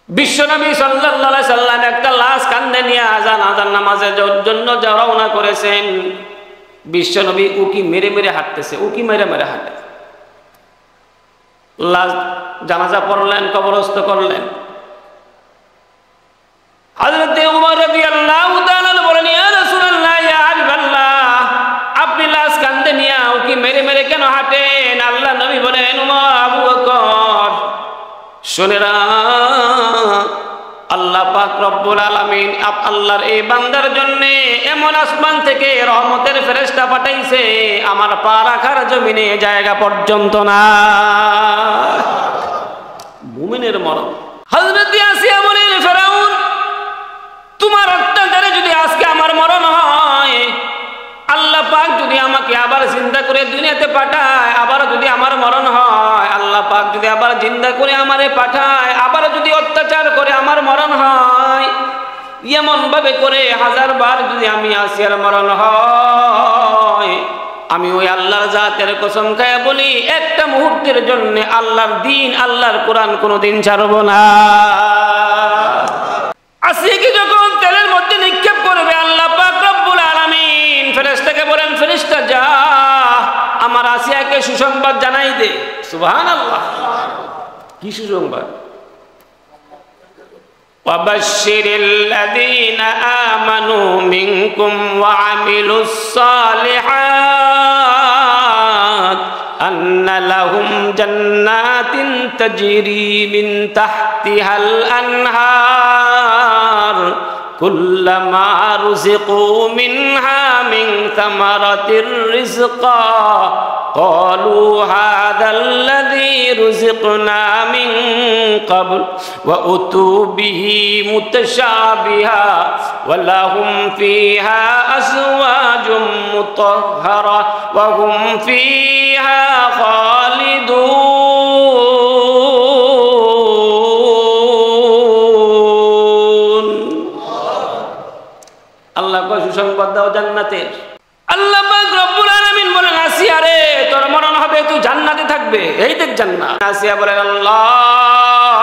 বিশ্বনবী সাল্লাল্লাহু আলাইহি সাল্লাম একটা লাশ কাঁধে নিয়ে জানাজার নামাজের জন্য রওনা করেছেন। বিশ্বনবী উকি মেরে মেরে হাঁটতেছে, উকি মেরে মেরে হাঁটে। লাশ জানাজা পড়লেন, কবরস্থ করলেন। হযরত ওমর রাদিয়াল্লাহু তাআলা বলেন, ইয়া রাসূলুল্লাহ, ইয়া হাবিবাল্লাহ, আপনি লাশ কাঁধে নিয়ে উকি মেরে মেরে কেন হাঁটেন? আল্লাহ নবী বলেন, ওমর, আবু বকর, শুনেরা, আল্লাহ পাক রব্বুল আলামিন আল্লাহর এই বান্দার জন্য এমন আসমান থেকে রহমতের ফেরেশতা পাঠাইছে, আমার পা রাখার জমিনে জায়গা পর্যন্ত না। মুমিনের মরণ। হযরত আসিয়া বলেন, ফেরাউন, তোমার অত্যাচারে যদি আজকে আমার মরণ হয়, আল্লাহ পাক যদি আমাকে আবার জিন্দা করে দুনিয়াতে পাঠায়, আবার যদি আমার মরণ হয়, আল্লাহ পাক যদি আবার জিন্দা করে আমারে পাঠায়, আবার যদি অত্যাচার করে আমার মরণ হয়, এমন ভাবে করে 1000 বার যদি আমি আসিয়ার মরণ হয়, আমি ওই আল্লাহর জাতের কসম খায় বলি, একটা মুহূর্তের জন্য আল্লাহর দিন, আল্লাহর কোরআন কোনোদিন ছাড়ব না। আসিয়াকে যখন তেলের মধ্যে নিক্ষেপ করবে, আল্লাহ পাক রব্বুল আলামিন ফেরেশতাকে বলেন, ফেরেশতা যা আমার আসিয়াকে সুসংবাদ জানাই দে। সুবহানাল্লাহ, কি সুসংবাদ? ওয়াবাশশিরিল্লাযীনা আমানু মিনকুম ওয়া আমিলুস সালিহাত আন্না লাহুম জান্নাতিন তাজরি মিন তাহতিহাল আনহার কুল্লামা রুযিকু মিনহা মিন সামারাতির রিজকা ক্বালু হাযাল্লাযী রুযিকনা মিন ক্বাবল ওয়া উতু বিহি মুতাশাবিহা ওয়া লাহুম ফীহা আজওয়াজুম মুতাহহারা ওয়া হুম ফীহা খালিদুন। আল্লাহ কয় সুসংবাদ দাও জান্নাতের। আল্লাহ পাক রব্বুল আলামিন বলেন, আসিয়া রে, তোর মরণ হবে, তুই জান্নাতে থাকবে, এই দেখ জান্নাত। আসিয়া বলেন, আল্লাহ,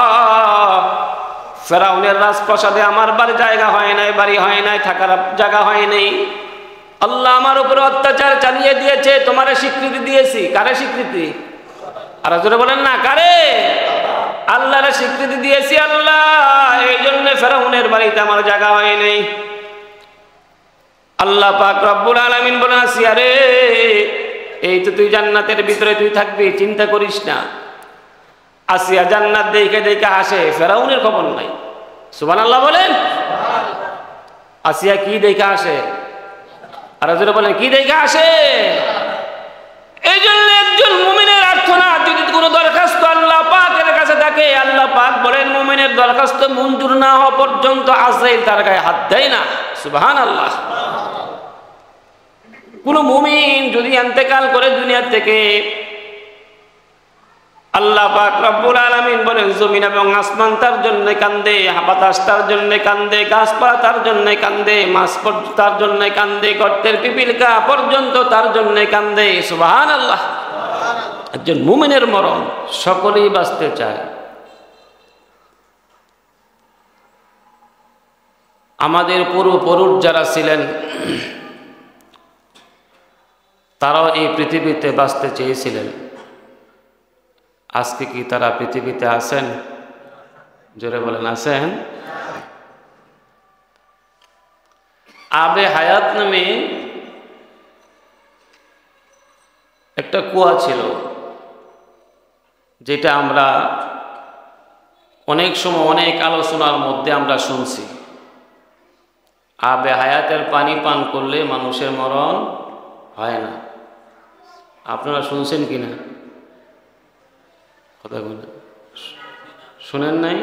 ফেরাউনের রাজপ্রাসাদে আমার বাড়ি জায়গা হয় নাই, বাড়ি হয় নাই, থাকার জায়গা হয় নাই। আল্লাহ আমার উপরে অত্যাচার চালিয়ে দিয়েছে, তোমারে স্বীকৃতি দিয়েছি। কারে স্বীকৃতি? আর জোরে বলেন না, কারে? আল্লাহরে স্বীকৃতি দিয়েছি আল্লাহ, এই জন্য ফেরাউনের বাড়িতে আমার জায়গা হয় নাই। আল্লাহ পাক রব্বুল আলামিন বলেন, আসিয়া রে, এই তো তুই জান্নাতের ভিতরে তুই থাকবি, চিন্তা করিস না। আসিয়া জান্নাত দেখে দেখে আসে, ফেরাউনের খবর নাই। সুবহানাল্লাহ বলেন। আসিয়া কি দেখে আসে? আর জোরে বলেন, কি দেখে আসে? এই জন্য একজন মুমিনের আর্তনাদ যদি কোনো দরখাস্ত আল্লাহ পাকের কাছে থাকে, আল্লাহ পাক বলেন, মুমিনের দরখাস্ত মঞ্জুর না হওয়া পর্যন্ত আজরাইল তার গায়ে হাত দেয় না। সুবহানাল্লাহ। কোন মুমিন যদি ইন্তেকাল করে দুনিয়া থেকে, আল্লাহ পাক রব্বুল আলামিন বলেন, জমিন এবং আসমান তার জন্য কান্দে, বাতাস তার জন্য কান্দে, গাছপালা তার জন্য কান্দে, মাছ তার জন্য কান্দে, গর্তের পিপিলিকা পর্যন্ত তার জন্য কান্দে। সুবহানাল্লাহ। একজন মুমিনের মরণ সকলেই বাঁচতে চায়। আমাদের পূর্বপুরুষ যারা ছিলেন, তারাও এই পৃথিবীতে বাঁচতে চেয়েছিলেন। আজকে কি তারা পৃথিবীতে আছেন? জোরে বলেন, আছেন? আবে হায়াত নামে একটা কুয়া ছিল, যেটা আমরা অনেক সময় অনেক আলোচনার মধ্যে আমরা শুনছি। আবে হায়াতের পানি পান করলে মানুষের মরণ হয় না। আপনারা শুনছেন কিনা? কথা বলেন, শুনেন নাই?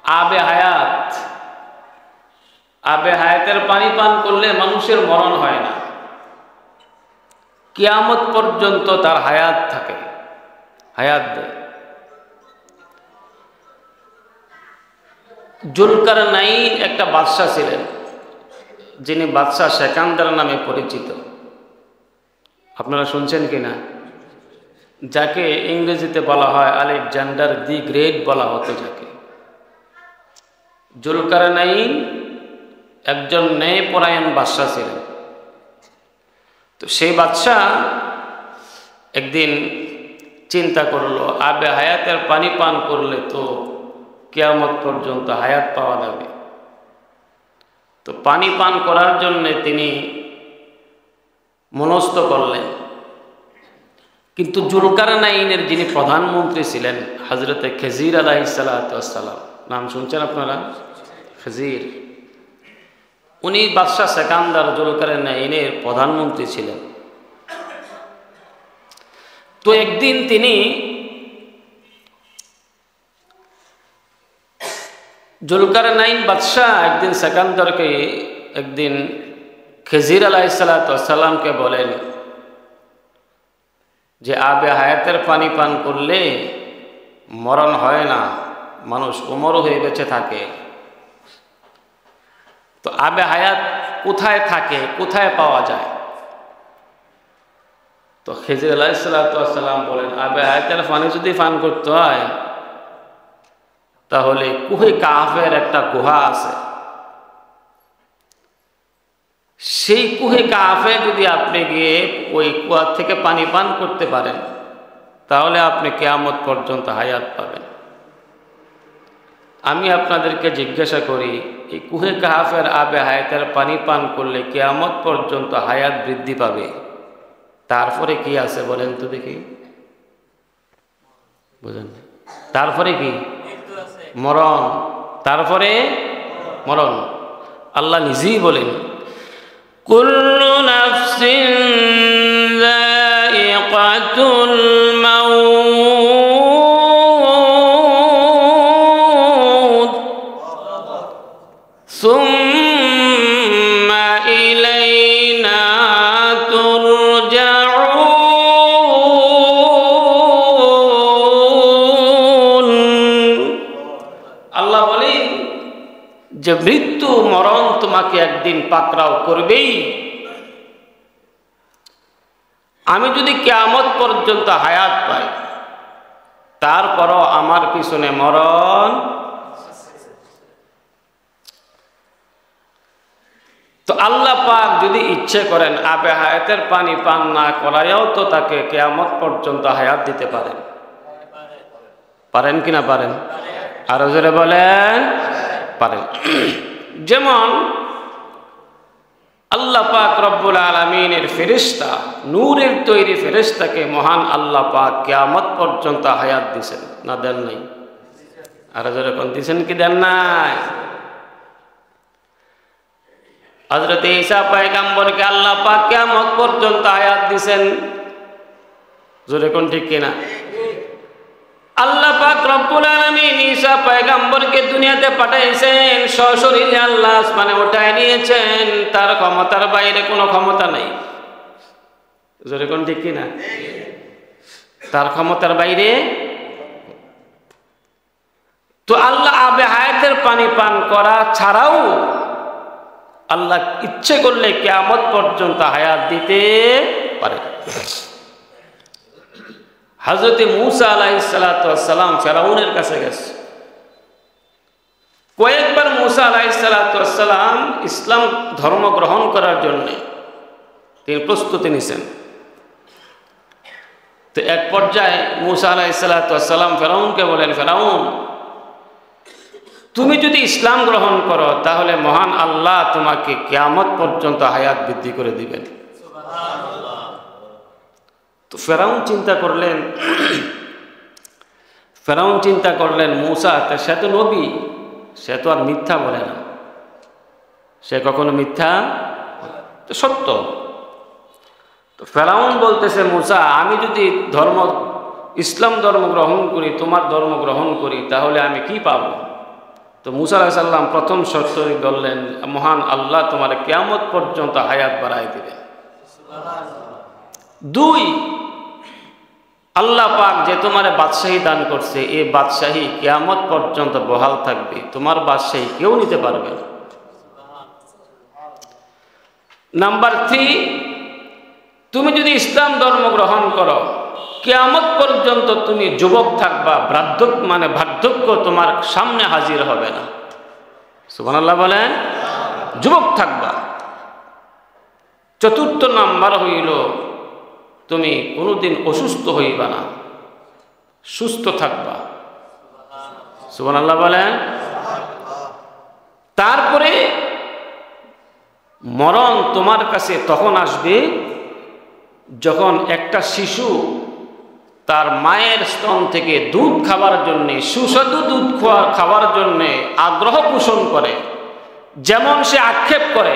আবে হায়াত, আবে হায়াতের পানি পান করলে মানুষের মরণ হয় না, কিয়ামত পর্যন্ত তার হায়াত থাকে, হায়াত দেয়। জুলকারনাইন একটা বাদশা ছিলেন, যিনি বাদশাহ সেকান্দার নামে পরিচিত। আপনারা শুনছেন কিনা? যাকে ইংরেজিতে বলা হয় আলেকজান্ডার দি গ্রেট বলা হতো যাকে। জুলকারনাইন একজন ন্যায়পরায়ণ বাদশা ছিলেন। তো সেই বাদশা একদিন চিন্তা করলো, আবে হায়াতের পানি পান করলে তো কিয়ামত পর্যন্ত হায়াত পাওয়া যাবে। তো পানি পান করার জন্য তিনি মনস্থ করলেন। কিন্তু জুলকারনাইনের যিনি প্রধানমন্ত্রী ছিলেন হযরতে খিজির আলাইহিস সালাতু ওয়াস সালাম, নাম শুনছেন আপনারা? খিজির, উনি বাদশা সেকান্দার জুলকারনাইনের প্রধানমন্ত্রী ছিলেন। তো একদিন তিনি জুলকারনাইন বাদশা একদিন সেকান্দারকে একদিন খিজির আলাইহিস সালাতু ওয়াস সালামকে বলেন যে আবে হায়াতের পানি পান করলে মরণ হয় না, মানুষ অমর হয়ে বেঁচে থাকে। তো আবে হায়াত কোথায় থাকে, কোথায় পাওয়া যায়? তো খিজির আলাইহিস সালাতু ওয়াস সালাম বলেন, আবে হায়াতের পানি যদি পান করতে হয় তাহলে কুহে কাফের একটা গুহা আছে, সেই কুহে কাফে যদি আপনি গিয়ে ওই কুয়া থেকে পানি পান করতে পারেন তাহলে আপনি কিয়ামত পর্যন্ত হায়াত পাবেন। আমি আপনাদেরকে জিজ্ঞাসা করি, এই কুহে কাফের আবে হায়াতের পানি পান করলে কিয়ামত পর্যন্ত হায়াত বৃদ্ধি পাবে, তারপরে কি আছে বলেন তো দেখি? বুঝেন? তারপরে কি? মরণ। তারপরে মরণ। আল্লাহ নিজেই বলেন, কুল্লু নাফসিন যায়িকাতুল মাউত সুম্মা ইলাইনা তুরজাউন। আল্লাহ বলেন যে মৃত্যু মরণ তোমাকে একদিন পাকড়াও করবেই। আমি যদি কিয়ামত পর্যন্ত হায়াত পাই তারপরও আমার পিছনে মরণ। তো আল্লাহ পাক যদি ইচ্ছে করেন আবে হায়াতের পানি পান না করায়ও তো তাকে কিয়ামত পর্যন্ত হায়াত দিতে পারেন। পারেন কিনা? পারেন। আরো জোরে বলেন, পারেন। যেমন আল্লাহ পাক রব্বুল আলামিনের ফেরেশতা, নূরের তৈরি ফেরেশতাকে মহান আল্লাহ পাক কিয়ামত পর্যন্ত হায়াত দিয়েছেন না দেন নাই? আর যারা কোন দিয়েছেন কি দেন নাই? হযরত ঈসা পয়গম্বরকে আল্লাহ পাক কিয়ামত পর্যন্ত হায়াত দিয়েছেন, জোরে কোন ঠিক কিনা? আল্লাহ পাক রব্বুল আলামিন ঈসা পয়গম্বরকে দুনিয়াতে পাঠাইছেন, সশরীরে আল্লাহ আসমানে উঠায় নিয়েছেন, তার ক্ষমতার বাইরে কোনো ক্ষমতা নাই। জোরে কোন ঠিক কিনা? তার ক্ষমতার বাইরে। তো আল্লাহ আবে হায়াতের পানি পান করা ছাড়াও আল্লাহ ইচ্ছে করলে কিয়ামত পর্যন্ত হায়াত দিতে পারে। হযরত মূসা আলাইহিস সালাতু ওয়াস সালাম ফিরআউনের কাছে গেছে। কয়েকবার মূসা আলাইহিস সালাতু ওয়াস সালাম ইসলাম ধর্ম গ্রহণ করার জন্য তিনি প্রস্তুতি নিছেন। তো এক পর্যায়ে মূসা আলাইহিস সালাতু ওয়াস সালাম ফিরআউনকে বলেন, ফিরআউন, তুমি যদি ইসলাম গ্রহণ করো তাহলে মহান আল্লাহ তোমাকে কিয়ামত পর্যন্ত হায়াত বৃদ্ধি করে দিবেন। তো ফেরাউন চিন্তা করলেন মূসা সে তো নবী, সে তো আর মিথ্যা বলে না, সে কখনো মিথ্যা তো সত্য। তো ফেরাউন বলতেছে, মূসা আমি যদি ইসলাম ধর্ম গ্রহণ করি, তোমার ধর্ম গ্রহণ করি, তাহলে আমি কি পাবো? তো মূসা আলাইহিস সালাম প্রথম শর্ত বললেন, মহান আল্লাহ তোমার কিয়ামত পর্যন্ত হায়াত বাড়ায় দিবেন। দুই, আল্লাহ পাক যে তোমার বাদশাহী দান করছে, এই বাদশাহী কিয়ামত পর্যন্ত বহাল থাকবে, তোমার বাদশাহী কেউ নিতে পারবে না। নাম্বার 3, তুমি যদি ইসলাম ধর্ম গ্রহণ করো, কিয়ামত পর্যন্ত তুমি যুবক থাকবা, বার্ধক্য তোমার সামনে হাজির হবে না। সুবহানাল্লাহ বলেন। যুবক থাকবা। চতুর্থ নাম্বার হইল তুমি কোনোদিন অসুস্থ হইবা না, সুস্থ থাকবা। সুবহানাল্লাহ বলেন। তারপরে মরণ তোমার কাছে তখন আসবে যখন একটা শিশু তার মায়ের স্তন থেকে দুধ খাবার জন্যে, সুস্বাদু দুধ খাওয়ার জন্যে আগ্রহ পোষণ করে, যেমন সে আক্ষেপ করে,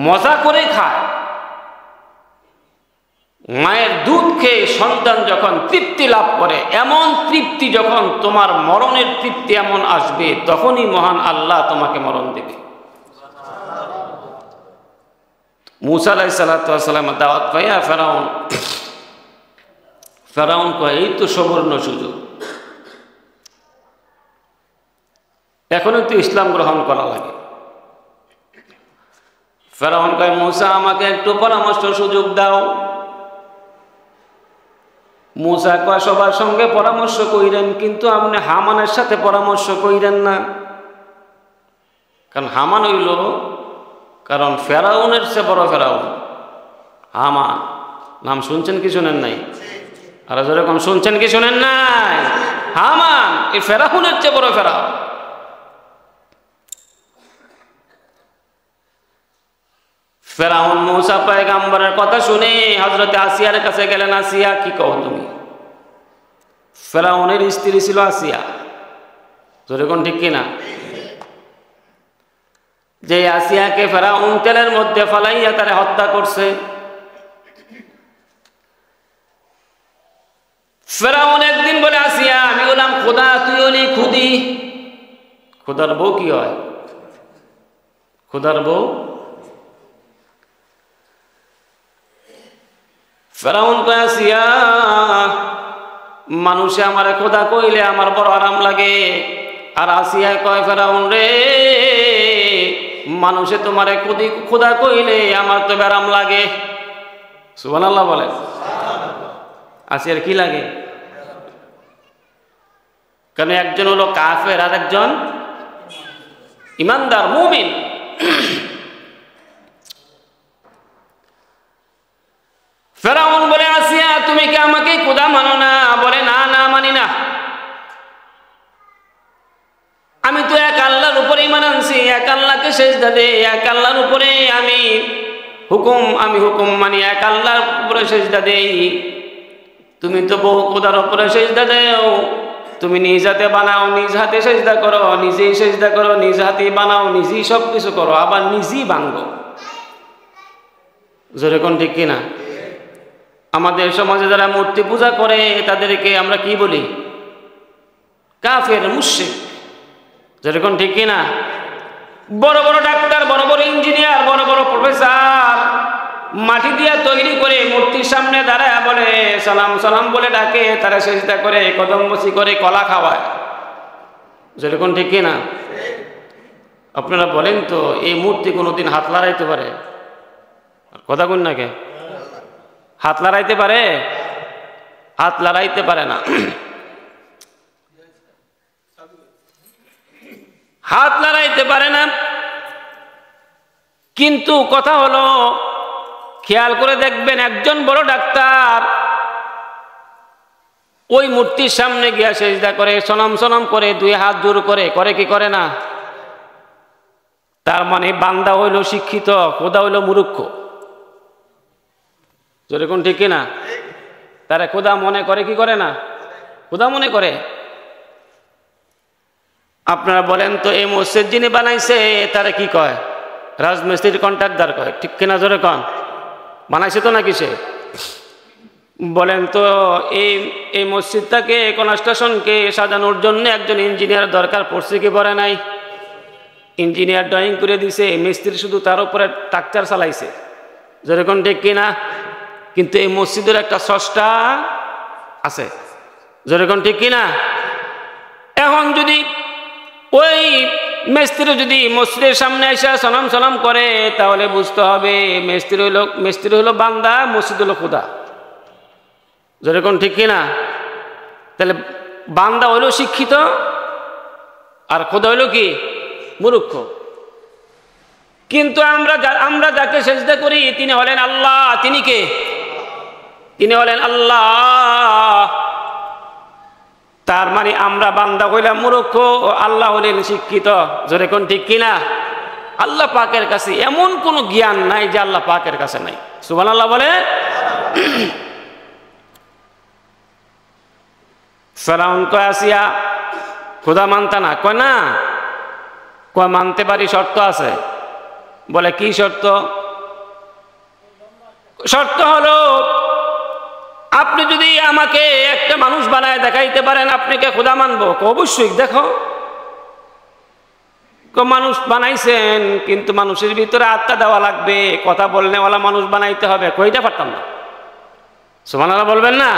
মজা করে খায়। মায়ের দুধ খেয়ে সন্তান যখন তৃপ্তি লাভ করে, এমন তৃপ্তি যখন তোমার মরণের তৃপ্তি এমন আসবে, তখনই মহান আল্লাহ তোমাকে মরণ দেবে। মুসা আলাইহিস সালাতু ওয়াস সালাম দাওয়াত পাইয়া ফেরাউন কয় এই তো সুবর্ণ সুযোগ, এখনই তো ইসলাম গ্রহণ করা লাগে। ফেরাউন কয় মুসা আমাকে একটু পরামর্শ সুযোগ দাও। মুসা কয় সবার সঙ্গে পরামর্শ কইরেন, কিন্তু আপনি হামানের সাথে পরামর্শ কইরেন না। কারণ হামান হইল, কারণ ফেরাউনের চেয়ে বড় ফেরাউন হামান। নাম শুনছেন কি শুনেন নাই? আর যেরকম শুনছেন কি শুনেন নাই? হামান এই ফেরাউনের চেয়ে বড় ফেরাউন। ফেরাউন মূসা পয়গম্বরের কথা শুনে হযরত আসিয়ার কাছে গেলেন। আসিয়া, কি কও তুমি? ফেরাউনের স্ত্রী ছিল আসিয়া, যেরকম ঠিক কিনা? যে আসিয়াকে ফেরাউন তেলের মধ্যে ফালাইয়া তারে হত্যা করছে। ফেরাউন একদিন বলে, আসিয়া আমি বললাম খোদা, তুই হলি খুদি। খোদার বউ কি হয়? খোদার বউ। ফেরাউন কয়, আসিয়া মানুষে আমারে খোদা কইলে আমার বড় আরাম লাগে। আর আসিয়া কয়, ফেরাউন রে মানুষে তোমারে খোদা কইলে আমার তো আরাম লাগে। সুবহানাল্লাহ বলে। আসিয়ার কি লাগে? কারণ একজন হলো কাফের আর একজন ইমানদার মুমিন। ফেরাউন বলে, আসিয়া তুমি কি আমাকে খোদা মানো না? বলে, না না মানি না, আমি তো এক আল্লাহর উপরে ঈমান আনছি, এক আল্লাহকে সেজদা দেই, এক আল্লাহর উপরে আমি হুকুম মানি, এক আল্লাহর উপরে সেজদা দেই। তুমি তো বহু খোদার উপরে সেজদা দেও। তুমি নিজ হাতে বানাও, নিজ হাতে সেজদা করো, নিজেই সেজদা করো, নিজ হাতে বানাও, নিজেই সব কিছু করো, আবার নিজেই ভাঙ্গো। যেরকম ঠিক কিনা? আমাদের সমাজে যারা মূর্তি পূজা করে তাদেরকে আমরা কি বলি? কাফের, মুশরিক। যেরকম ঠিক কিনা? বড় বড় ডাক্তার, বড় বড় ইঞ্জিনিয়ার, বড় বড় প্রফেসর মাটি দিয়া তৈরি করে মূর্তির সামনে দাঁড়ায় বলে সালাম সালাম বলে ডাকে, তারা সেজদা করে, কদম বসি করে, কলা খাওয়ায়। যেরকম ঠিক কিনা? আপনারা বলেন তো, এই মূর্তি কোনোদিন হাত লড়াইতে পারে? কথা কন না কে? হাত লড়াইতে পারে? হাত লড়াইতে পারে না। হাত লড়াইতে পারে না। কিন্তু কথা হলো, খেয়াল করে দেখবেন, একজন বড় ডাক্তার ওই মূর্তির সামনে গিয়া সেজদা করে, সনম সনম করে, দুই হাত জোর করে, করে কি করে না? তার মানে বান্দা হইল শিক্ষিত, খোদা হইল মূর্খ। যেরকম ঠিক কিনা? তারা খোদা মনে করে কি করে না? খোদা মনে করে। আপনারা বলেন তো, এই মসজিদ যিনি বানাইছে তারা কি কয়? রাজমিস্ত্রির কন্ট্রাক্টর কয়, ঠিক কিনা? জোরে কন। বানাইছে তো নাকি সে? বলেন তো, এই মসজিদটাকে, কনস্ট্রাকশনকে সাজানোর জন্য একজন ইঞ্জিনিয়ার দরকার পড়ছে কি পড়ে নাই? ইঞ্জিনিয়ার ড্রয়িং করে দিছে, মিস্ত্রি শুধু তার উপরে স্ট্রাকচার চালাইছে। যেরকম ঠিক কিনা? কিন্তু এই মসজিদের একটা স্রষ্টা আছে। যেরকম ঠিক কিনা? এখন যদি ওই মিস্ত্রি যদি মসজিদের সামনে এসে সালাম সালাম করে, তাহলে বুঝতে হবে মিস্ত্রি হলো বান্দা, মসজিদ হলো খোদা। যেরকম ঠিক কিনা? তাহলে বান্দা হইল শিক্ষিত আর খোদা হইল কি? মূর্খ। কিন্তু আমরা যাকে সেজদা করি তিনি হলেন আল্লাহ। তিনি কে? তিনি হলেন আল্লাহ। তার মানে আমরা বান্দা হইলাম মূর্খ, আল্লাহ হলেন শিক্ষিত। জোরে কোন ঠিক কিনা? আল্লাহ পাকের কাছে এমন কোন জ্ঞান নাই যে আল্লাহ পাকের কাছে নাই। সুবহানাল্লাহ বলে। ফেরাউন কয় আসিয়া খোদা মানতা না? কয় না। কয় মানতে পারি, শর্ত আছে। বলে কি শর্ত? শর্ত হলো আপনি যদি আমাকে একটা মানুষ বানায় দেখাইতে পারেন আপনি কে খোদা মানবো? অবশ্যই। দেখো মানুষ বানাইছেন কিন্তু মানুষের ভিতরে আত্মা দেওয়া লাগবে, কথা বলনেওয়ালা মানুষ বানাইতে হবে। কইটা পারতাম না। সুবহানাল্লাহ বলবেন না?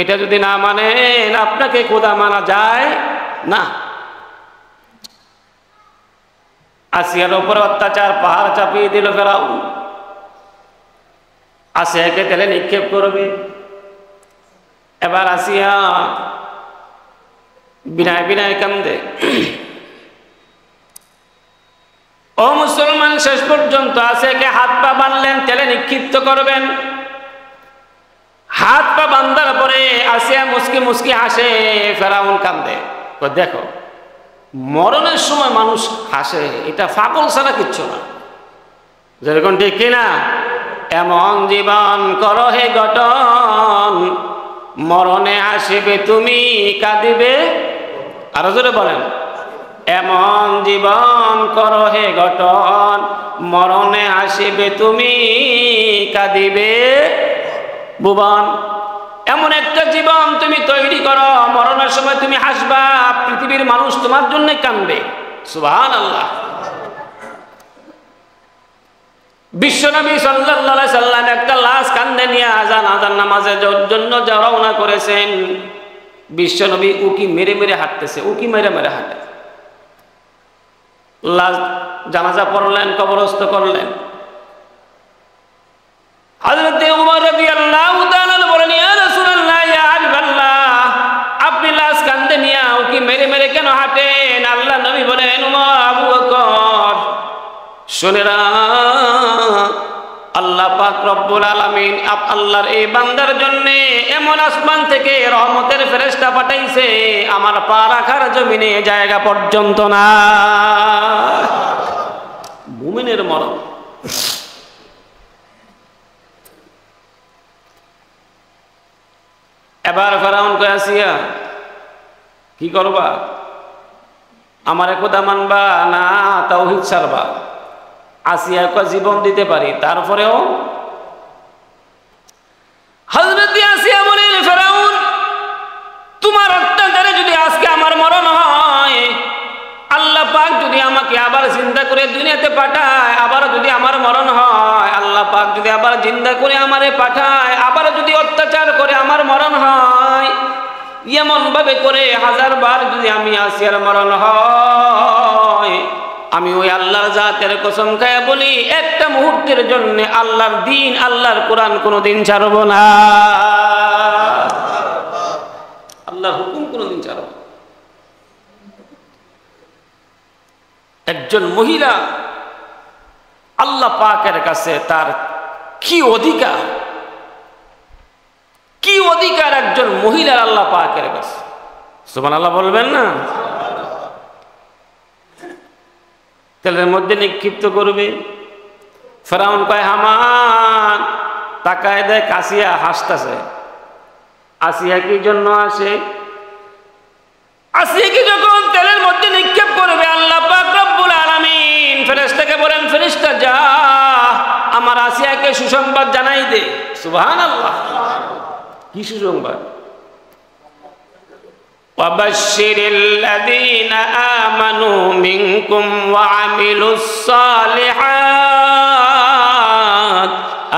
এটা যদি না মানেন আপনাকে খোদা মানা যায় না। আসিয়ার উপর অত্যাচার পাহাড় চাপিয়ে দিল ফেরাউন। আসিয়াকে তেলে নিক্ষেপ করবে। এবার আসিয়া বিনায় বিনায় কান্দে। ও মুসলমান, শেষ পর্যন্ত আসিয়াকে হাত পা বাঁধলেন, তেলে নিক্ষিপ্ত করবেন। হাত পা বান্ধার পরে আসিয়া মুস্কি মুস্কি হাসে, ফেরাউন কান্দে। দেখো মরণের সময় মানুষ হাসে, এটা পাগল ছাড়া কিচ্ছু না। যেরকম ঠিক কিনা? এমন জীবন করো হে গঠন, মরণে আসিবে তুমি কাঁদিবে। আরো জোরে বলেন। এমন জীবন করো হে গঠন, মরণে আসিবে তুমি কাঁদিবে ভুবন। এমন একটা জীবন তুমি তৈরি করো, মরণের সময় তুমি হাসবা, পৃথিবীর মানুষ তোমার জন্য কাঁদবে। সুবহানাল্লাহ। বিশ্বনবী সাল্লাল্লাহু আলাইহি সাল্লাম একটা লাশ কাঁধে নিয়ে জানাজার নামাজের জন্য রওনা করেছেন। বিশ্বনবী উকি মেরে মেরে হাঁটতেছে, উকি মেরে মেরে হাঁটে। লাশ জানাজা পড়লেন, কবরস্থ করলেন। হযরত উমর রাদিয়াল্লাহু তাআলা বলেন, ইয়া রাসূলুল্লাহ, ইয়া হাবিবাল্লাহ, আপনি লাশ কাঁধে নিয়ে উকি মেরে মেরে কেন হাঁটেন? আল্লাহ নবী বলেন, উমর, আবু বকর, শুনেরা, আল্লাহ পাক রব্বুল আলামিন আল্লাহর এই বান্দার জন্য এমন আসমান থেকে রহমতের ফেরেশতা পাঠাইছে আমার পা রাখার জমিনে জায়গা পর্যন্ত না। মুমিনের মরণ। এবার ফেরাউন কয়, আসিয়া কি করবা? আমারে খোদা মানবা না তাওহীদ ছাড়বা? আসিয়া কয় জীবন দিতে পারি। তারপরেও হযরত আসিয়া বলেন, ফেরাউন, তোমার অত্যাচারে যদি আজকে আমার মরণ হয়, আল্লাহ পাক যদি আমাকে আবার জিন্দা করে দুনিয়াতে পাঠায়, আবার যদি আমার মরণ হয়, আল্লাহ পাক যদি আবার জিন্দা করে আমারে পাঠায়, আবার যদি অত্যাচার করে আমার মরণ হয়, এমন ভাবে করে 1000 বার যদি আমি আসিয়ার মরণ হয়, আমি ওই আল্লাহর জাতের কসম খায়া বলি একটা মুহূর্তের জন্য আল্লাহর দিন, আল্লাহর কোরআন কোনোদিন ছাড়ব না। আল্লাহর হুকুম কোনোদিন ছাড়ব না। একজন মহিলা আল্লাহ পাকের কাছে তার কি অধিকার, কি অধিকার একজন মহিলার আল্লাহ পাকের কাছে। সুবহানাল্লাহ বলবেন না? তেলের মধ্যে নিক্ষিপ্ত করবে। ফেরাউন কয়, হামান। তাকায় দেখ আসিয়া হাসতেছে। আসিয়া কি জন্য আসে? আসিয়া কি যখন তেলের মধ্যে নিক্ষেপ করবে, আল্লাহ পাক রব্বুল আলামিন ফেরেশতাকে বলেন, ফেরেশতা যা আমার আসিয়াকে সুসংবাদ জানাই দে। সুবহানাল্লাহ। কি সুসংবাদ? وبشر الذين آمنوا منكم وعملوا الصالحات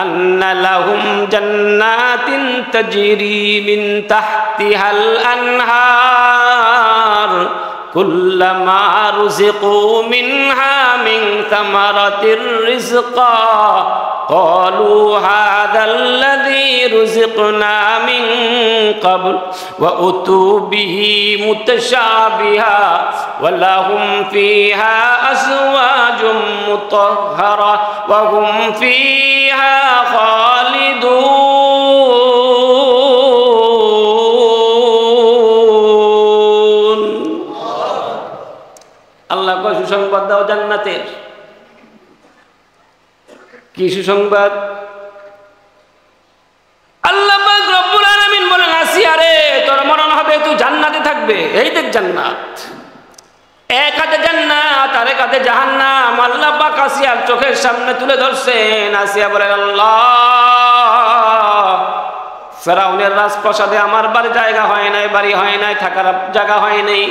أن لهم جنات تجري من تحتها الأنهار كلما رزقوا منها من ثمرة رزقا قالوا هذا الذي رزقنا من قبل وأتوا به متشابها ولهم فيها أزواج مطهرة وهم فيها خالدون আল্লাহ কয় সুসংবাদ দাও জান্নাতের। কি সুসংবাদ? আল্লাহ পাক রব্বুল আলামিন বলেন, আসিয়া রে তোর মরণ হবে, তুই জান্নাতে থাকবে। এই দেখ জান্নাত, এক হাতে জান্নাত আর এক হাতে জাহান্নাম। আল্লাহ পাক আসিয়ার চোখের সামনে তুলে ধরছেন। আসিয়া বলেন, আল্লাহ, ফেরাউনের রাজপ্রাসাদে আমার বাড়ি জায়গা হয় নাই, বাড়ি হয় নাই, থাকার জায়গা হয় নাই।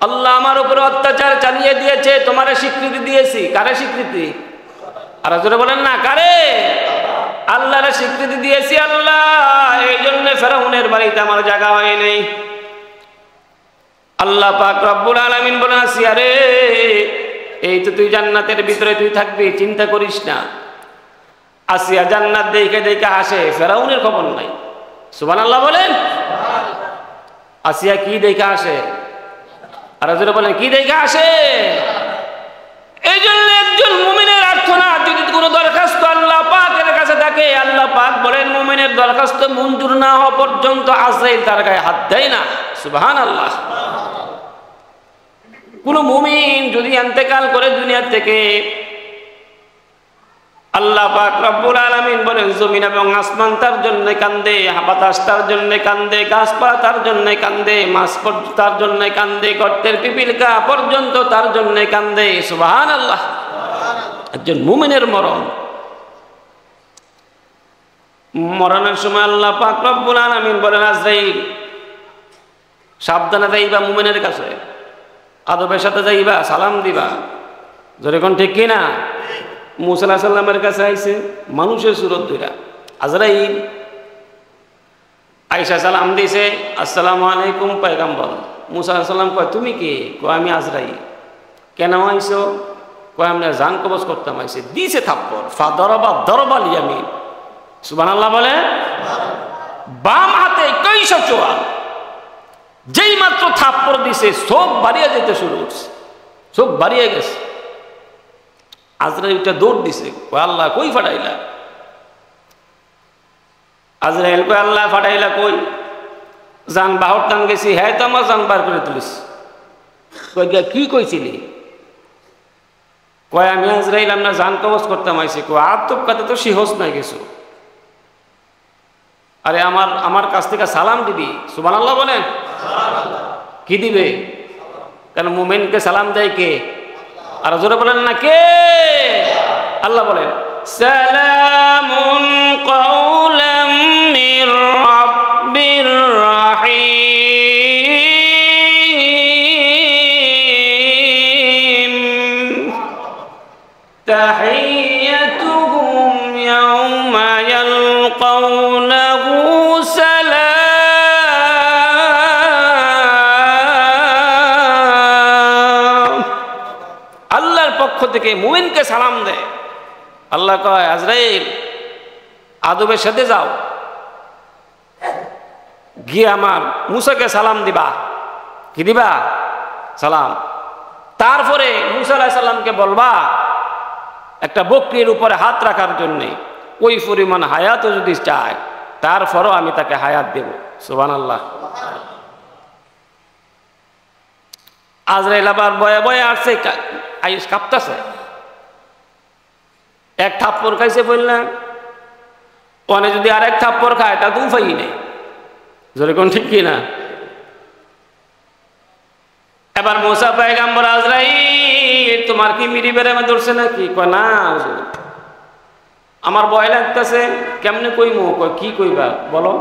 আল্লাহ আমার উপর অত্যাচার চালিয়ে দিয়েছে, তোমারে স্বীকৃতি দিয়েছি। কারে স্বীকৃতি? আর জোরে বলেন না, কারে? আল্লাহরে স্বীকৃতি দিয়েছি আল্লাহ, এই জন্য ফেরাউনের বাড়িতে আমার জায়গা হয় নাই। আল্লাহ পাক রব্বুল আলামিন বলেন, আসিয়া রে, এই তো তুই জান্নাতের ভিতরে তুই থাকবি, চিন্তা করিস না। আসিয়া জান্নাত দেখে দেখে হাসে, ফেরাউনের খবর নাই। সুবহানাল্লাহ বলেন। আসিয়া কি দেখে আসে? আর জোরে বলেন, কি দেখে আসে? এই জন্য একজন মুমিনের আর্তনাদ যদি কোনো দরখাস্ত আল্লাহ পাকের কাছে থাকে, আল্লাহ পাক বলেন মুমিনের দরখাস্ত মঞ্জুর না হওয়া পর্যন্ত আজরাইল তার গায়ে হাত দেয় না। সুবহানাল্লাহ। কোন মুমিন যদি ইন্তেকাল করে দুনিয়া থেকে, আল্লাহ পাক রব্বুল আলামিন বলেন জমিন এবং আসমান তার জন্য কান্দে, বাতাস তার জন্য কান্দে, গাছপালা তার জন্য কান্দে, মাছ তার জন্য কান্দে, গর্তের পিপিলিকা পর্যন্ত তার জন্য কান্দে। সুবহানাল্লাহ। একজন মুমিনের মরণ, মরণের সময় আল্লাহ পাক রব্বুল আলামিন বলেন, আজরাইল সাবধানে যাইবা মুমিনের কাছে, আদবের সাথে যাইবা, সালাম দিবা। যেরকম ঠিক কিনা? মুসা আলাইহিস সালামের কাছে আইছে মানুষের সুরত ধইরা, আজরাইল আয়েশা সালাম দিছে, আসসালামু আলাইকুম পয়গম্বর। মুসা আলাইহিস সালাম কয়, তুমি কে? কয়, আমি আজরাইল। কেন আইছো? কয়, আমরা জান কবজ করতাম আইছে। দিছে থাপ্পড়, ফাদরাবা দরবাল ইয়ামিন। সুবহানাল্লাহ বলে। বাম হাতে 21 চোয়াল। যেই মাত্র থাপ্পড় দিছে সব বাড়িয়ে যেতে শুরু করছে, সব বাড়িয়ে গেছে। আজরাইলটা দৌড় দিছে, কয়, আল্লাহ কই ফাটাইলা? আজরাইল কয়, আল্লাহ ফাটাইলা কই? জান বাহর টান গেছি, হ্যাঁ তো আমার জান বার করে তুলিস। কয়, কি কইছিলি? কয়, আমি আজরাইল আমরা জান কবজ করতাম আইছি। কয়, আত্মকাতে তো সিহস নাই কিছু। আরে আমার কাছ থেকে সালাম দিবি। সুবহানাল্লাহ বলেন। কি দিবে? কারণ মুমিনকে সালাম দেয় কে? আর জোরে বলেন না, কে? আল্লাহ বলেন, সালামুন কাওলাম মির রাব্বির রাহিম তাহিয়াতুহুম ইয়াওমা ইয়ালকাউনাহু পক্ষ থেকে মুমিনকে সালাম দেয়। আল্লাহ কয়, আজরাইল আদবের সাথে যাও, গিয়ে আমার মুসাকে সালাম দিবা। কি দিবা? সালাম। তারপরে মুসা আলাইহিস সালামকে বলবা একটা বকরির উপরে হাত রাখার জন্য, ওই পরিমাণ হায়াত যদি চায় তারপরও আমি তাকে হায়াত দেব। সুবহানাল্লাহ। আজরাইল আবার বয়ে বয়ে আসছে, আইস কাঁপতেছে, এক থাপ্পড় খাইছে বললেন, ওনে যদি আরেক থাপ্পড় খায় তা তো উপায় নেই। যেরকম ঠিক কিনা? এবার মুসা পয়গম্বর, আজরাইল তোমার কি মিরি বেড়ে ধরছে নাকি? কয়, না আমার ভয় লাগতেছে। কেমনে কইমু? কয়, কি কইবা বলো?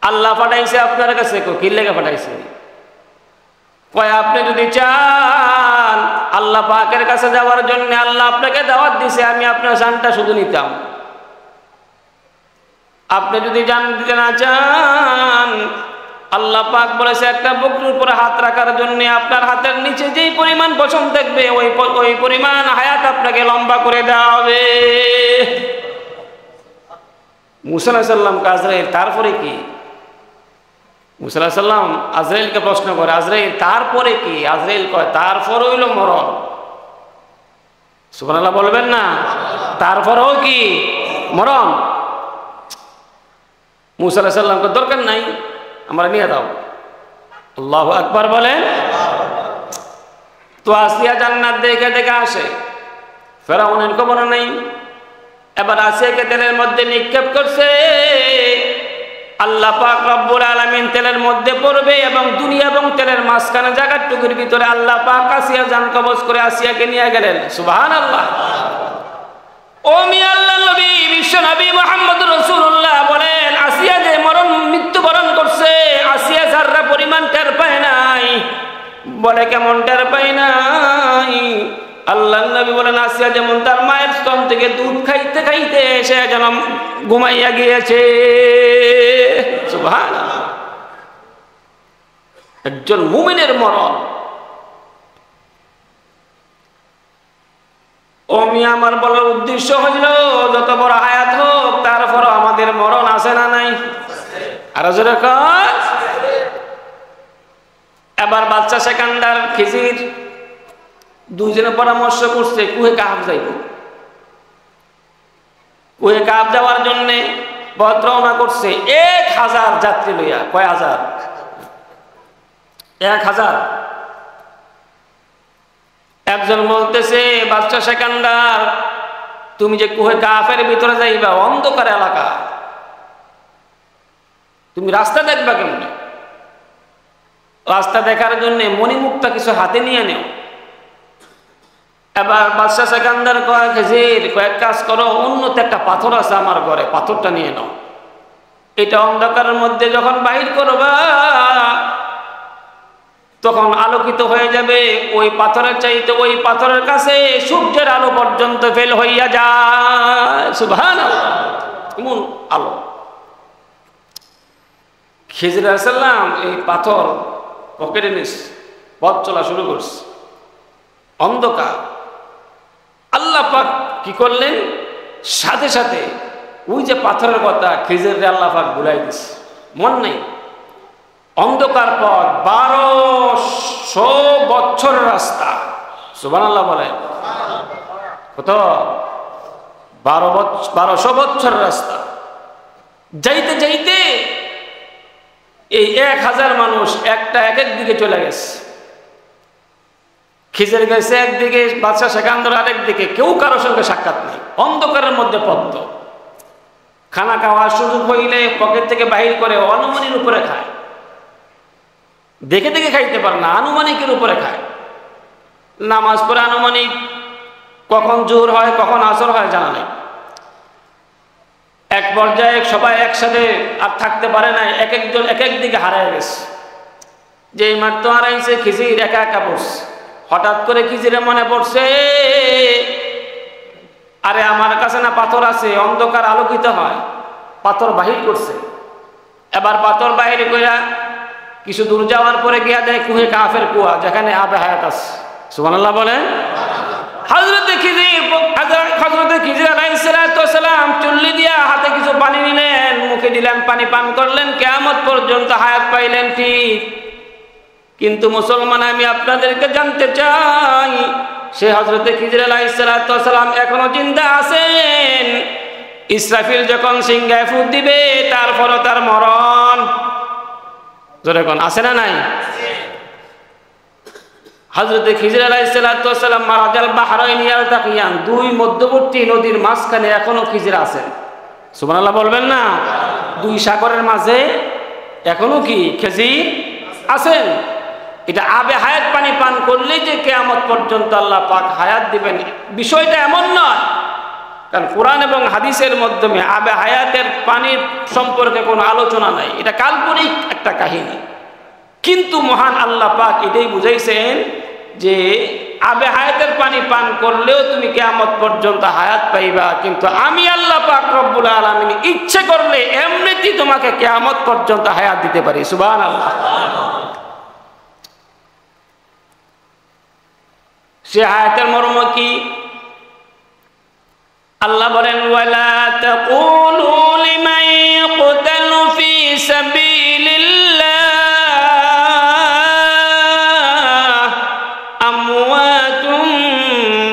আল্লাহ পাঠাইছে আপনার কাছে। কি লেগে পাঠাইছে? কয়, আপনি যদি চান আল্লাহ পাকের কাছে যাওয়ার জন্য, আল্লাহ আপনাকে দাওয়াত দিছে, আমি আপনার জানটা শুধু নিতাম। আপনি যদি জান দিতে না চান আল্লাহ পাক বলেছে একটা বকরির উপরে হাত রাখার জন্য আপনার হাতের নিচে যেই পরিমাণ পশম থাকবে ওই পরিমাণ হায়াত আপনাকে লম্বা করে দেওয়া হবে। মুসা আলাইহিস সালাম আজরাইল তারপরে কি? মুসা আলাইহিস সালাম আজরাইলকে প্রশ্ন করে, আজরাইল তারপরে কি? আজরাইল কয় তারপর হইল মরণ। সুবহানাল্লাহ বলবেন না? তারপরেও কি মরণ? মুসা আলাইহিস সালামকে দরকার নাই, আমরা নিয়ে দাও। আল্লাহু আকবার বলেন। তো আসিয়া জান্নাত দেখে দেখে আসে, ফেরাউনের খবর নেই। এবার আসিয়াকে তেলের মধ্যে নিক্ষেপ করছে। আল্লাহ পাক রব্বুল আলামিন তেলের মধ্যে পড়বে এবং দুনিয়া এবং তেলের মাঝখানে জায়গাটুকুর ভিতরে আল্লাহ পাক আসিয়া জান কবজ করে আসিয়াকে নিয়ে গেলেন। সুবহানাল্লাহ। ও মিয়া আল্লাহর নবী বিশ্ব নবী মুহাম্মদুর রাসূলুল্লাহ বলেন, আসিয়া যে মৃত্যুবরণ করছে, আসিয়া যাররা পরিমাণ টের পায় নাই। বলে কেমন টের পায় নাই? আল্লাহর নবী বলেন, আসিয়া যেমন তার মায়ের স্তন থেকে দুধ খাইতে খাইতে সে যেন ঘুমাইয়া গিয়েছে। সুবহানাল্লাহ। একজন মুমিনের মরণ। ও মিয়া আমার বলার উদ্দেশ্য হইল যত বড় হায়াত হোক তারপরও আমাদের মরণ আছে না নাই? আর জোরে কর। এবার বাচ্চা সেকান্দার খিজির দুইজনে পরামর্শ করছে কুহে কাহাব যাইব। কুহে কাহাব যাওয়ার জন্য পথ রওনা করছে 1000 যাত্রী লইয়া। কয় হাজার? 1000। একজন বলতেছে, বাচ্চা সেকান্দার তুমি যে কুহে কাফের ভিতরে যাইবা, অন্ধকার এলাকা, তুমি রাস্তা দেখবা কেমনে? রাস্তা দেখার জন্য মণিমুক্তা কিছু হাতে নিয়ে নেও। এবার বাদশাহ সেকান্দার কয়, খেজির কয়েক কাজ করো, উন্নত একটা পাথর আছে আমার ঘরে, পাথরটা নিয়ে নাও। এটা অন্ধকারের মধ্যে যখন বাহির করবা তখন আলোকিত হয়ে যাবে। ওই পাথরের চাইতে ওই পাথরের কাছে সূর্যের আলো পর্যন্ত ফেল হইয়া যায়। সুবহানাল্লাহ। এমন আলো। খিজির আলাইহিস সালাম এই পাথর পকেটে নিস, পথ চলা শুরু করছে। অন্ধকার। আল্লাহ পাক কি করলেন? সাথে সাথে ওই যে পাথরের কথা খিজিরে আল্লাহ পাক ভুলাই দিছে, মন নেই। অন্ধকার পথ, 1200 বছরের রাস্তা। সুবহানাল্লাহ বলেন। কত? 1200 বছরের রাস্তা। যাইতে যাইতে এই 1000 মানুষ একটা এক এক দিকে চলে গেছে। খিজির গেছে একদিকে, বাদশাহ সেকান্দার আরেক দিকে, কেউ কারোর সঙ্গে সাক্ষাৎ নেই। অন্ধকারের মধ্যে পদ্ম। খানা খাওয়ার সুযোগ হইলে পকেট থেকে বাহির করে অনুমানের উপরে খায়। দেখে দেখে খাইতে পারে না, আনুমানিকের উপরে খায়। নামাজ পড়ে আনুমানিক, কখন জোহর হয় কখন আসর হয় জানা নেই। এক পর্যায়ে সবাই একসাথে আর থাকতে পারে না, এক একজন এক এক দিকে হারায় গেছে। যে মাত্র হারাইছে খিজির একা একা পড়ছে। হঠাৎ করে খিজিরে মনে পড়ছে, আরে আমার কাছে না পাথর আছে, অন্ধকার আলোকিত হয়। পাথর বাহির করছে। এবার পাথর বাহির কইরা কিছু দূর যাওয়ার পরে গিয়া দেয় কুহে কাফের কুয়া, যেখানে আবে হায়াত আছে। সুবহানাল্লাহ বলেন। হযরত খিজির আলাইহিস সালাম চুল্লি দিয়া হাতে কিছু পানি নিলেন, মুখে দিলেন, পানি পান করলেন, কিয়ামত পর্যন্ত হায়াত পাইলেন ঠিক। কিন্তু মুসলমান, আমি আপনাদেরকে জানতে চাই, সে হযরত খিজির আলাইহিস সালাম এখনো জিন্দা আছেন। ইসরাফিল যখন সিংহায় ফুঁক দিবে তারপরও তার মরণ। জোরে কোন আছে না নাই? হযরত খিজির আলাইহিস সালাম মারাজাল বাহরাইন ইয়ালতাকিয়ান, দুই মধ্যবর্তী নদীর মাঝখানে এখনো খিজির আছেন। সুবহানাল্লাহ বলবেন না? দুই সাগরের মাঝে এখনো কি খিজির আছেন। এটা আবে হায়াত পানি পান করলে যে কিয়ামত পর্যন্ত আল্লাহ পাক হায়াত দিবেন, বিষয়টা এমন নয়। কারণ কোরআন এবং হাদিসের মাধ্যমে আবে হায়াতের পানির সম্পর্কে কোনো আলোচনা নাই, এটা কাল্পনিক একটা কাহিনী। কিন্তু মহান আল্লাহ পাক এটাই বুঝাইছেন যে আবে হায়াতের পানি পান করলেও তুমি কিয়ামত পর্যন্ত হায়াত পাইবা, কিন্তু আমি আল্লাহ পাক রব্বুল আলামিন ইচ্ছে করলে এমনিতেই তোমাকে কিয়ামত পর্যন্ত হায়াত দিতে পারি। সুবহানাল্লাহ। সে হায়াতের মর্ম কি? আল্লাহ বলেন ওয়ালা তাকুলু লিমান ইয়াকতালু ফি সাবিলিল্লাহ আমওয়াতুম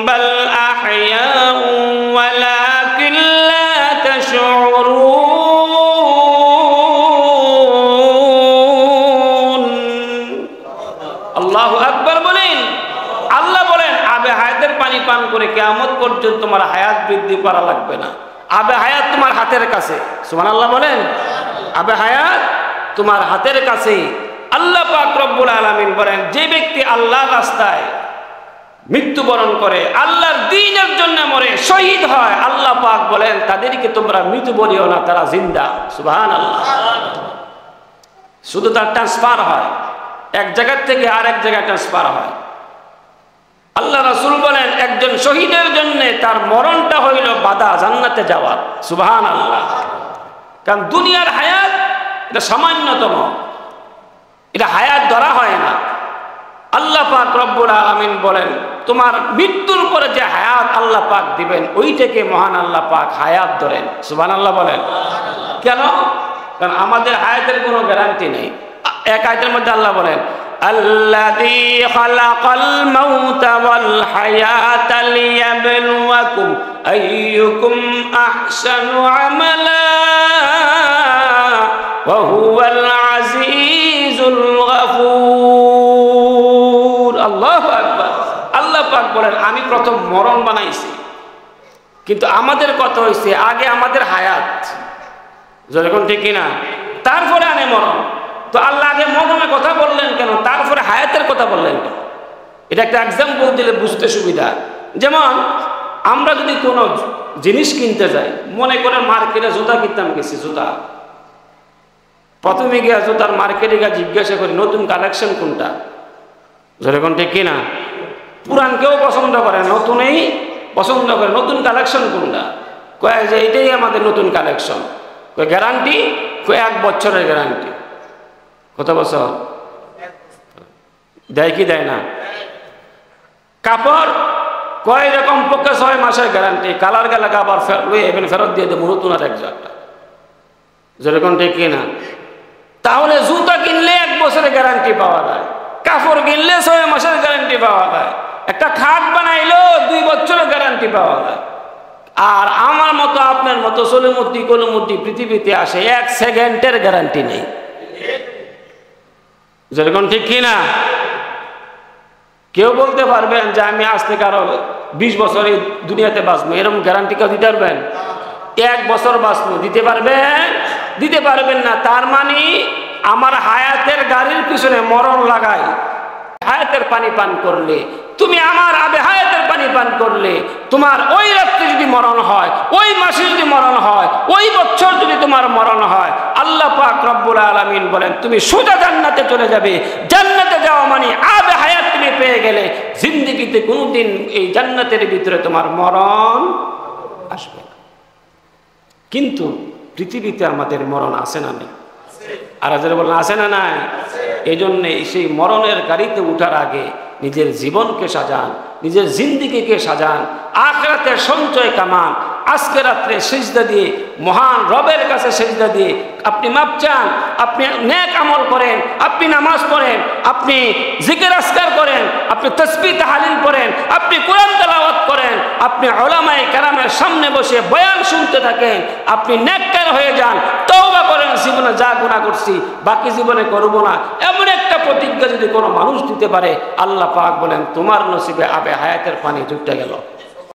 বাল আহয়াউ ওয়ালাকিন লা তাশউরুন। আল্লাহু আকবার বলেন। আল্লাহ বলেন আবে হায়াতের পানি পান করে কিয়ামত পর্যন্ত তোমার হায়াত বৃদ্ধি করা লাগবে না। আবে হায়াত তোমার হাতের কাছে। সুবহানাল্লাহ বলেন। আবে হায়াত তোমার হাতের কাছে। আল্লাহ পাক রব্বুল আলামিন বলেন যে ব্যক্তি আল্লাহর রাস্তায় মৃত্যুবরণ করে, আল্লাহর দ্বীনের জন্য মরে, শহীদ হয়, আল্লাহ পাক বলেন তাদেরকে তোমরা মৃত বলিও না, তারা জিন্দা। সুবহানাল্লাহ। শুধু তার ট্রান্সফার হয়, এক জায়গা থেকে আরেক জায়গায় ট্রান্সফার হয়। আল্লাহ রাসূল বলেন একজন শহীদের জন্য তার মরণটা হইল বাধা জান্নাতে যাওয়ার। সুবহানাল্লাহ। কারণ দুনিয়ার হায়াত এটা সামান্যতম, এটা হায়াত ধরা হয় না। আল্লাহ পাক রব্বুল আলামিন বলেন তোমার মৃত্যুর পরে যে হায়াত আল্লাহ পাক দিবেন ওইটাকে মহান আল্লাহ পাক হায়াত ধরেন। সুবহানাল্লাহ বলেন। কেন? কারণ আমাদের হায়াতের কোনো গ্যারান্টি নেই। এক আয়াতের মধ্যে আল্লাহ বলেন আল্লাযী খালাকাল মাউতা ওয়াল হায়াতা লিয়াবলুয়াকুম আইয়ুকুম আহসানু আমালা ওয়া হুয়াল আজিজুল গফুর। আল্লাহু আকবার। আল্লাহ পাক বলেন আমি প্রথম মরণ বানাইছি, কিন্তু আমাদের কথা হইছে আগে আমাদের হায়াত, যখন ঠিক কিনা, তারপরে আনে মরণ। তো আল্লাহ আগে মরণের কথা বললেন কেন, তারপরে হায়াতের কথা বললেন কেন? এটা একটা এক্সাম্পল দিলে বুঝতে সুবিধা। যেমন আমরা যদি কোনো জিনিস কিনতে যাই, মনে করেন মার্কেটে জুতা কিনতাম গেছি, জুতা প্রথমে গিয়ে জুতার মার্কেটে গিয়ে জিজ্ঞাসা করি নতুন কালেকশন কোনটা, যেরকম ঠিক কিনা। পুরান কেউ পছন্দ করে, নতুনই পছন্দ করে, নতুন কালেকশন কোনটা, কয় যে এটাই আমাদের নতুন কালেকশন। কয় গ্যারান্টি, কয় 1 বছরের গ্যারান্টি। কত বছর দেয় কি দেয় না? কাপড় কয় রকম পক্ষে 6 মাসের গ্যারান্টি, কালার গেলে আবার ফেরত দিয়ে দেবো নতুন আর একটা, যেরকম ঠিক কিনা। তাহলে জুতা কিনলে 1 বছরের গ্যারান্টি পাওয়া যায়, কাপড় কিনলে 6 মাসের গ্যারান্টি পাওয়া যায়, একটা খাট বানাইলেও 2 বছরের গ্যারান্টি পাওয়া যায়। আর আমার মতো আপনার মতো সলিমুদ্দি কলমুদ্দি পৃথিবীতে আসে 1 সেকেন্ডের গ্যারান্টি নেই, যেরকম ঠিক কিনা। কেউ বলতে পারবেন যে আমি আজ থেকে আরো 20 বছর এই দুনিয়াতে বাঁচবো, এরকম গ্যারান্টি কেউ দিতে পারবেন? 1 বছর বাঁচবো দিতে পারবেন? দিতে পারবেন না। তার মানে আমার হায়াতের গাড়ির পিছনে মরণ লাগাই, হায়াতের পানি পান করলে, তুমি আমার আবে হায়াতের পানি পান করলে, তোমার ওই রাত্রে যদি মরণ হয়, ওই মাসে যদি মরণ হয়, ওই বছর যদি তোমার মরণ হয়, আল্লাহ পাক রব্বুল আলামিন বলেন তুমি সোজা জান্নাতে চলে যাবে। জান্নাতে যাওয়া মানে আবে হায়াত তুমি পেয়ে গেলে, জিন্দেগিতে কোনোদিন এই জান্নাতের ভিতরে তোমার মরণ আসবে না। কিন্তু পৃথিবীতে আমাদের মরণ আছে না নেই? আর যারা বলেন আছে না নাই? এই জন্যে সেই মরণের গাড়িতে উঠার আগে নিজের জীবনকে সাজান, নিজের জিন্দিগিকে সাজান, আখিরাতের সঞ্চয় কামান। আজকে রাত্রে সিজদা দিয়ে মহান রবের কাছে সিজদা দিয়ে আপনি মাপ চান, আপনি নেক আমল করেন, আপনি নামাজ পড়েন, আপনি জিকির আজকার করেন, আপনি তাসবিহ তাহলিল করেন, আপনি কোরআন তেলাওয়াত করেন, আপনি উলামায়ে কেরামের সামনে বসে বয়ান শুনতে থাকেন, আপনি নেককার হয়ে যান, তওবা করেন, জীবনে যা গুনাহ করছি বাকি জীবনে করব না, এমন একটা প্রতিজ্ঞা যদি কোনো মানুষ দিতে পারে, আল্লাহ পাক বলেন তোমার নসিবে আবে হায়াতের পানি জুটে গেল।